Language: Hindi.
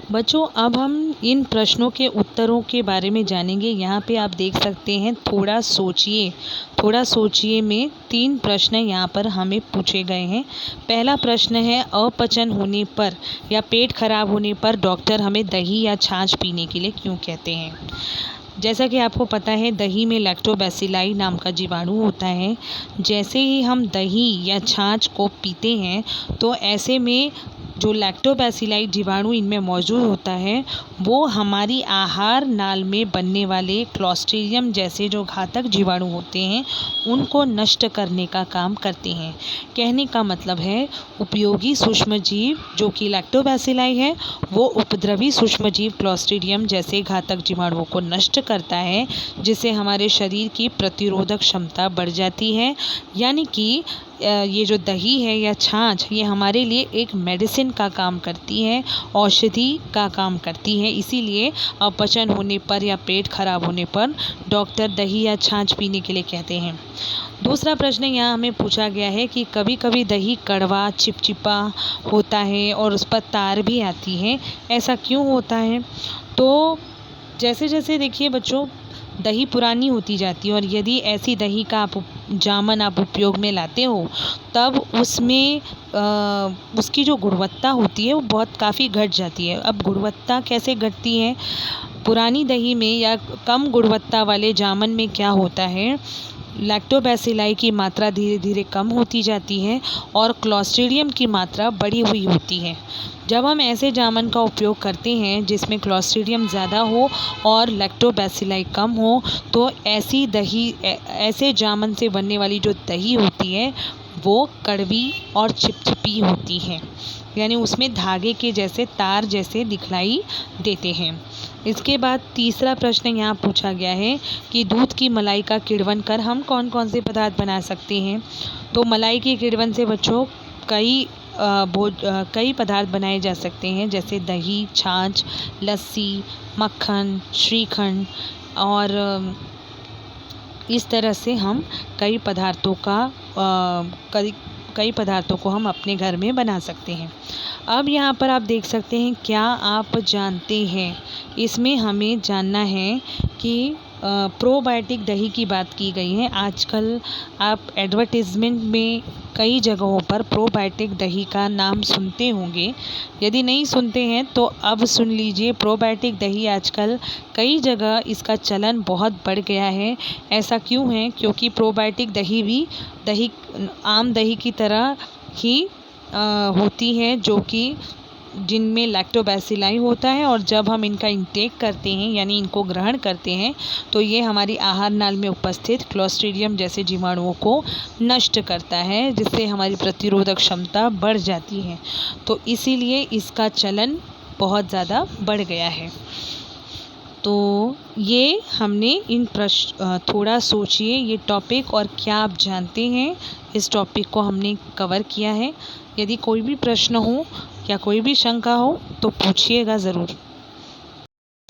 बच्चों, अब हम इन प्रश्नों के उत्तरों के बारे में जानेंगे। यहाँ पे आप देख सकते हैं, थोड़ा सोचिए में 3 प्रश्न यहाँ पर हमें पूछे गए हैं। पहला प्रश्न है, अपचन होने पर या पेट खराब होने पर डॉक्टर हमें दही या छाछ पीने के लिए क्यों कहते हैं। जैसा कि आपको पता है, दही में लैक्टोबैसिलाई नाम का जीवाणु होता है। जैसे ही हम दही या छाछ को पीते हैं तो ऐसे में जो लैक्टोबैसिलाई जीवाणु इनमें मौजूद होता है वो हमारी आहार नाल में बनने वाले क्लोस्ट्रीडियम जैसे जो घातक जीवाणु होते हैं उनको नष्ट करने का काम करते हैं। कहने का मतलब है, उपयोगी सूक्ष्मजीव जो कि लैक्टोबैसिलाई है वो उपद्रवी सूक्ष्मजीव क्लोस्ट्रीडियम जैसे घातक जीवाणुओं को नष्ट करता है, जिससे हमारे शरीर की प्रतिरोधक क्षमता बढ़ जाती है। यानी कि ये जो दही है या छाछ, ये हमारे लिए एक मेडिसिन का काम करती है, औषधि का काम करती है। इसीलिए अपचन होने पर या पेट खराब होने पर डॉक्टर दही या छाछ पीने के लिए कहते हैं। दूसरा प्रश्न यहाँ हमें पूछा गया है कि कभी कभी दही कड़वा चिपचिपा होता है और उस पर तार भी आती है, ऐसा क्यों होता है। तो जैसे जैसे देखिए बच्चों, दही पुरानी होती जाती है और यदि ऐसी दही का जामन आप उपयोग में लाते हो तब उसमें उसकी जो गुणवत्ता होती है वो बहुत काफ़ी घट जाती है। अब गुणवत्ता कैसे घटती है, पुरानी दही में या कम गुणवत्ता वाले जामन में क्या होता है, लैक्टोबैसिलाई की मात्रा धीरे धीरे कम होती जाती है और क्लोस्ट्रीडियम की मात्रा बढ़ी हुई होती है। जब हम ऐसे जामन का उपयोग करते हैं जिसमें क्लोस्ट्रीडियम ज़्यादा हो और लैक्टोबैसिलाई कम हो, तो ऐसे जामन से बनने वाली जो दही होती है वो कड़वी और चिपचिपी होती है, यानी उसमें धागे के जैसे तार जैसे दिखलाई देते हैं। इसके बाद तीसरा प्रश्न यहाँ पूछा गया है कि दूध की मलाई का किण्वन कर हम कौन कौन से पदार्थ बना सकते हैं। तो मलाई के किण्वन से बच्चों कई पदार्थ बनाए जा सकते हैं, जैसे दही, छाछ, लस्सी, मक्खन, श्रीखंड और इस तरह से हम कई पदार्थों को हम अपने घर में बना सकते हैं। अब यहाँ पर आप देख सकते हैं, क्या आप जानते हैं, इसमें हमें जानना है कि प्रोबायोटिक दही की बात की गई है। आजकल आप एडवर्टीज़मेंट में कई जगहों पर प्रोबायोटिक दही का नाम सुनते होंगे। यदि नहीं सुनते हैं तो अब सुन लीजिए, प्रोबायोटिक दही आजकल कई जगह इसका चलन बहुत बढ़ गया है। ऐसा क्यों है, क्योंकि प्रोबायोटिक दही भी आम दही की तरह ही होती है, जो कि जिनमें लैक्टोबैसिलाई होता है और जब हम इनका इंटेक करते हैं यानी इनको ग्रहण करते हैं तो ये हमारी आहार नाल में उपस्थित क्लोस्ट्रीडियम जैसे जीवाणुओं को नष्ट करता है, जिससे हमारी प्रतिरोधक क्षमता बढ़ जाती है। तो इसीलिए इसका चलन बहुत ज़्यादा बढ़ गया है। तो ये हमने थोड़ा सोचिए ये टॉपिक और क्या आप जानते हैं, इस टॉपिक को हमने कवर किया है। यदि कोई भी प्रश्न हो या कोई भी शंका हो तो पूछिएगा ज़रूर।